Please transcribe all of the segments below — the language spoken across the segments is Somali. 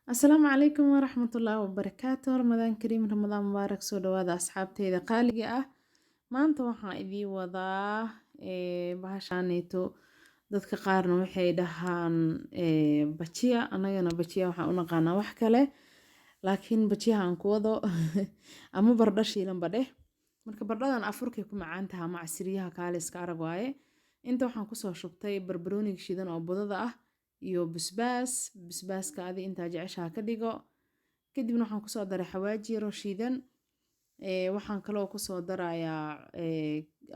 السلام عليكم ورحمة الله وبركاته. رمضان كريم، رمضان مبارك. soo dhawaada asxaabteyda qaaliga ah. Maanta waxaan idii wadaa bahashaaneyto. Dadka qaarna waxay dhahaan bajiya, anagana bajiya waxaan u naqaanaa wax kale, laakiin bajiyaha aan ku wado ama bardho shiilan badhe. Marka bardhadan afurkay ku macaan tahay ama casriyaha kaaliska arag waaye. Inta waxaan kusoo shubtay barbarooniga shiidan oo budada ah iyo basbaaska adi intaa jeceshaha ka dhigo. Kadibna waxaan kusoo daray xawaaji yar oo shiidan. Waxaan kaloo kusoo darayaa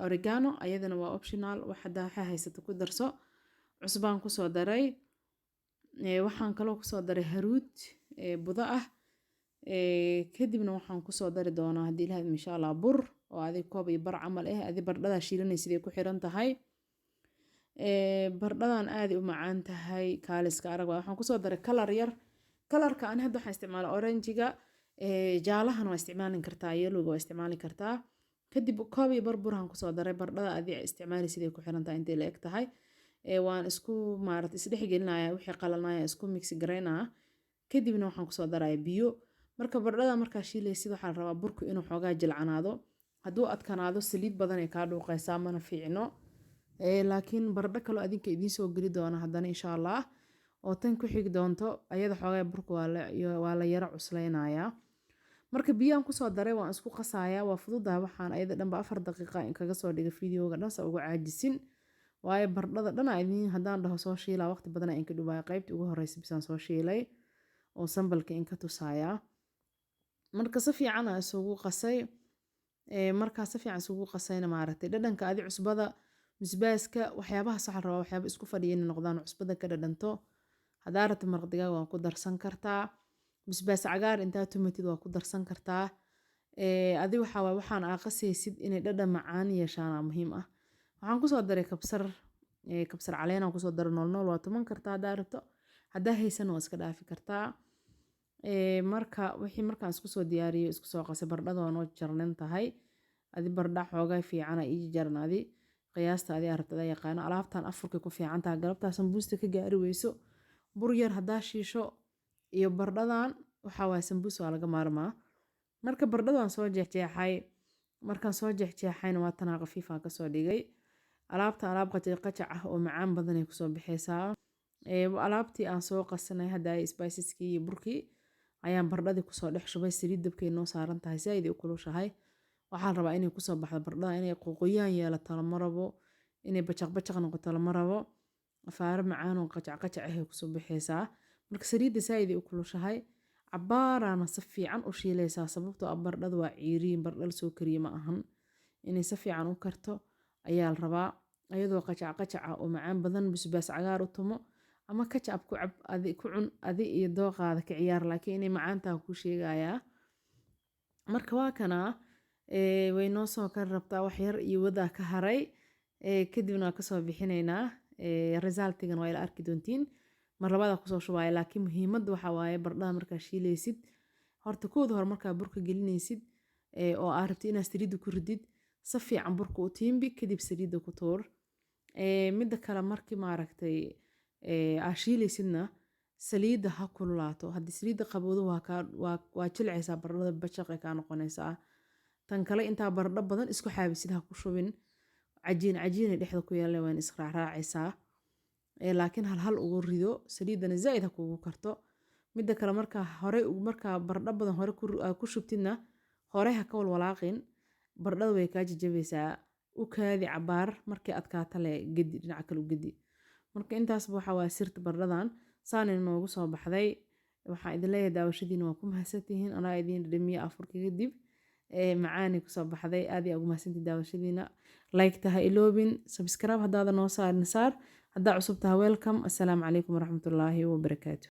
oregano, ayadana waa optional, wax hadaa waxay haysato ku darso. Cusbaan kusoo daray. Waxaan kaloo kusoo daray haruud budo ah. Kadibna waxaan kusoo dari doonaa haddii ilahay insha Allah bur oo adi koob iyo bar camal adi bardhada shiilanay sidee ku xiran tahay. Bardhadan aad u macaan tahay kaaliska arag waaye. Waxaan kusoo daray kalar yar. Kalarka aan hadda waxaan isticmaalaa oranjiga, jaalahan waa isticmaalin kartaa, yellowga waa isticmaali kartaa. Kadib koob iyo bar buraan kusoo daray. Bardhada adi isticmaali sidee ku xiran tahay intee la eg tahay. Waan isku isdhex gelinayaa wixii qalalnaya isku mix gareynaa. Kadibna waxaan kusoo darayaa biyo. Marka bardhada markaa shiilaysid waxaa la rabaa burku inuu xoogaa jilcanaado. Hadduu adkanaado saliid badan ay kaa dhuuqaysaa mana fiicno. Laakiin bardho kaloo adinka idiin soo geli doona haddana insha Allah oo tan ku xig doonto ayada xoogaa burku waa la yara cusleynayaa. Marka biyaan kusoo daray waan isku qasayaa, waa fududahay waxaan ayada dhanba 4 daqiiqa in kaga soo dhigo fiidiyowga dhan sa ugu caajisin. Waayo bardhada dhan idin haddaan dhaho soo shiilaa waqti badan in ka dhubaa qaybtii ugu horreysay bisaan soo shiilay oo sambalka in ka tusaaya. Marka si fiican aan isugu qasay. Markaa si fiican isugu qasayna maaragtay dhadhanka adi cusbada basbaaska waxyaabaha sax rabaa waxyaabo isku fadhiya inay noqdaan cusbada ka dhadhanto. Hadaa rabto maraq digaag waan ku darsan kartaa. Basbaas cagaar intaa tumatid waa ku darsan kartaa. Adi waxaan qasaysid inay dhadhan macaan yeeshaan muhiim ah. Waxaan kusoo daray kabsar caleen aan kusoo daray nool waa tuman kartaa hadaa rabto. Hadaa haysan waa iska dhaafi kartaa. Wixii markaan isku soo diyaariyo isku soo qasay bardhada waa noo jarnan tahay. Adi bardha xoogaa fiican ii jarnaadi. Qiyaasta adi aragtada yaqaano alaabtan afurka ku fiican tahay galabta sambuusta ka gaari weyso. Bur yar hadaa shiisho iyo bardhadan waxa waa sambuus waa laga maarmaa. Marka bardhadan soo jeexjeexay, markaan soo jeexjeexayna waa tan qafiif aan ka soo dhigay. Alaabtan alaab qajac ah oo macaan badan ay kusoo bixaysaa. Alaabtii aan soo qasanay hadaa spiceski iyo burkii ayaan bardhadii kusoo dhex shubay, saliid dabkay noo saaran tahay si ay u kulushahay. Waxaan rabaa inay kusoo baxdo bardhada inay qoqoyaan yeelato lama rabo, inay bacaq noqoto lama rabo. Afaar macaan oo qajac ah ay kusoo bixaysaa. Marka saliidda saaid u kulushahay cabaarana si fiican u shiilaysaa sababtoo ah bardhadu waa ciiriin bardhal soo kariye ma ahan. Inay si fiican u karto ayaa la rabaa ayadoo qajac ah oo macaan badan basbaas cagaar u tumo ama kajab ku cab ku cun adi iyo dooqaada ka ciyaar laakiin inay macaan tahay ku sheegayaa. Marka waa kana way noo soo kar rabtaa wax yar iyo wada ka haray. Kadibna ka soo bixinaynaa. Resultigan waa ila arki doontiin mar labada kusoo shubay laakiin muhiimaddu waxa waaye bardhada markaa shiilaysid horta kood hor markaa burka gelinaysid oo aad rabtid inaad saliidda ku ridid si fiican burka u tiimbi kadib saliidda ku tuur. Midda kale markii maaragtay aad shiilaysidna saliidda ha kululaato haddii saliidda qabowdo waa jilcaysaa bardhada bacaq ay ka noqonaysaa. Tan kale intaa bardho badan isku xaabisid ha ku shubin cajiin ay dhexda ku yeelan waan israacaysaa. Laakiin hal ugu rido saliidana zaid ha kugu karto. Midda kale markaa bardho badan hore ku shubtidna hore ha ka walaaqin bardhada way ka jajabaysaa u kaadi cabaar markii adkaata le gedi dhinaca kale u gedi. Marka intaas waxa waa sirta bardhadan saanin noogu soo baxday. Waxaan idin leeyahay daawashadiina waa ku mahadsantihiin anaa idin dhamiya afurka kadib. Macaani ku soo baxday aad iyo ugu mahadsantihiin daawashadiina. Like taha iloobin, subscribe haddaada noo saar. Haddaa cusub taha welcome. Assalaamu calaykum waraxmatullaahi wabarakaatuh.